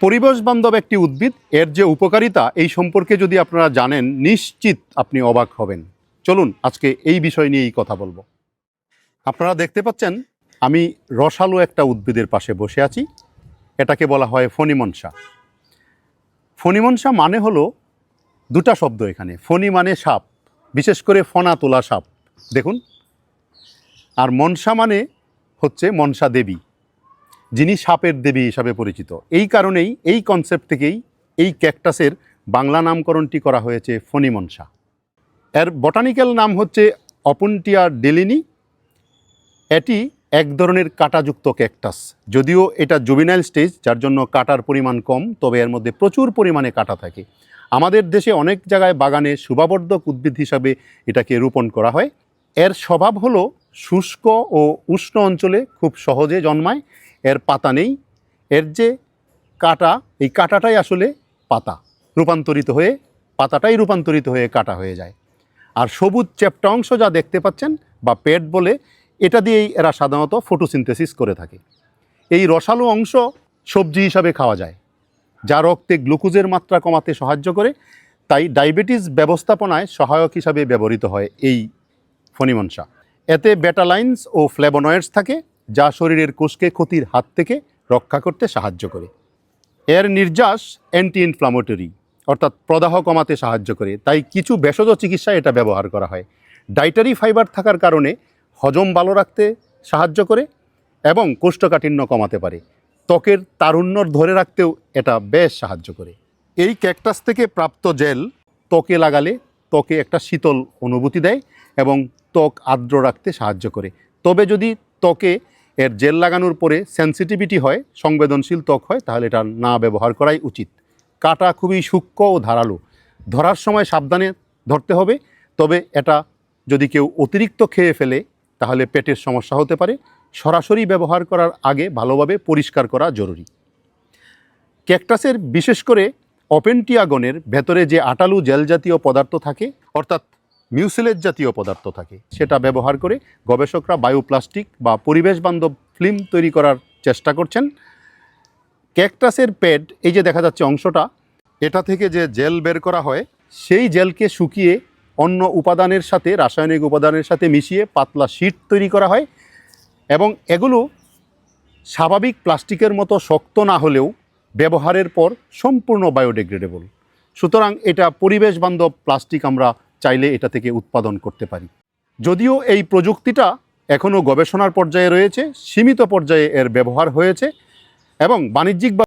পরিবেশ বান্ধব একটি উদ্ভিদ, এর যে উপকারিতা এই সম্পর্কে যদি আপনারা জানেন, নিশ্চিত আপনি অবাক হবেন। চলুন আজকে এই বিষয় নিয়েই কথা বলবো। আপনারা দেখতে পাচ্ছেন আমি রসালো একটা উদ্ভিদের পাশে বসে আছি। এটাকে বলা হয় ফণিমনসা। ফণিমনসা মানে হলো দুটা শব্দ এখানে। ফণি মানে সাপ, বিশেষ করে ফণা তোলা সাপ দেখুন, আর মনসা মানে হচ্ছে মনসা দেবী, যিনি সাপের দেবী হিসাবে পরিচিত। এই কারণেই এই কনসেপ্ট থেকেই এই ক্যাকটাসের বাংলা নামকরণটি করা হয়েছে ফণিমনসা। এর বটানিক্যাল নাম হচ্ছে অপুন্টিয়া ডেলিনি। এটি এক ধরনের কাঁটাযুক্ত ক্যাকটাস, যদিও এটা জুভিনাইল স্টেজ, যার জন্য কাঁটার পরিমাণ কম, তবে এর মধ্যে প্রচুর পরিমাণে কাঁটা থাকে। আমাদের দেশে অনেক জায়গায় বাগানে শোভাবর্ধক উদ্ভিদ হিসাবে এটাকে রোপণ করা হয়। এর স্বভাব হলো শুষ্ক ও উষ্ণ অঞ্চলে খুব সহজে জন্মায়। এর পাতা নেই, এর যে কাঁটা, এই কাঁটাটাই আসলে পাতা রূপান্তরিত হয়ে, পাতাটাই রূপান্তরিত হয়ে কাঁটা হয়ে যায়। আর সবুজ চ্যাপ্টা অংশ যা দেখতে পাচ্ছেন বা পেট বলে, এটা দিয়েই এরা সাধারণত ফটোসিনথেসিস করে থাকে। এই রসালো অংশ সবজি হিসাবে খাওয়া যায়, যা রক্তে গ্লুকোজের মাত্রা কমাতে সাহায্য করে। তাই ডায়াবেটিস ব্যবস্থাপনায় সহায়ক হিসাবে ব্যবহৃত হয় এই ফণিমনসা। এতে বেটালাইনস ও ফ্লেভোনয়েডস থাকে, যা শরীরের কোষকে ক্ষতির হাত থেকে রক্ষা করতে সাহায্য করে। এর নির্যাস অ্যান্টি ইনফ্লামেটরি, অর্থাৎ প্রদাহ কমাতে সাহায্য করে। তাই কিছু ভেষজ চিকিৎসায় এটা ব্যবহার করা হয়। ডায়েটারি ফাইবার থাকার কারণে হজম ভালো রাখতে সাহায্য করে এবং কোষ্ঠকাঠিন্য কমাতে পারে। ত্বকের তারুণ্য ধরে রাখতেও এটা বেশ সাহায্য করে। এই ক্যাকটাস থেকে প্রাপ্ত জেল ত্বকে লাগালে ত্বকে একটা শীতল অনুভূতি দেয় এবং ত্বক আর্দ্র রাখতে সাহায্য করে। তবে যদি ত্বকে এর জেল লাগানোর পরে সেন্সিটিভিটি হয়, সংবেদনশীল ত্বক হয়, তাহলে এটা না ব্যবহার করাই উচিত। কাঁটা খুবই সূক্ষ্ম ও ধারালো, ধরার সময় সাবধানে ধরতে হবে। তবে এটা যদি কেউ অতিরিক্ত খেয়ে ফেলে তাহলে পেটের সমস্যা হতে পারে। সরাসরি ব্যবহার করার আগে ভালোভাবে পরিষ্কার করা জরুরি। ক্যাকটাসের বিশেষ করে অপেন্টিয়া গণের ভেতরে যে আটালু জেল জাতীয় পদার্থ থাকে, অর্থাৎ মিউসিলেজ জাতীয় পদার্থ থাকে, সেটা ব্যবহার করে গবেষকরা বায়োপ্লাস্টিক বা পরিবেশ বান্ধব ফিল্ম তৈরি করার চেষ্টা করছেন। ক্যাকটাসের পেড, এই যে দেখা যাচ্ছে অংশটা, এটা থেকে যে জেল বের করা হয়, সেই জেলকে শুকিয়ে অন্য উপাদানের সাথে, রাসায়নিক উপাদানের সাথে মিশিয়ে পাতলা শীট তৈরি করা হয়। এবং এগুলো স্বাভাবিক প্লাস্টিকের মতো শক্ত না হলেও ব্যবহারের পর সম্পূর্ণ বায়োডিগ্রেডেবল। সুতরাং এটা পরিবেশ বান্ধব প্লাস্টিক আমরা চাইলে এটা থেকে উৎপাদন করতে পারি। যদিও এই প্রযুক্তিটা এখনও গবেষণার পর্যায়ে রয়েছে, সীমিত পর্যায়ে এর ব্যবহার হয়েছে এবং বাণিজ্যিক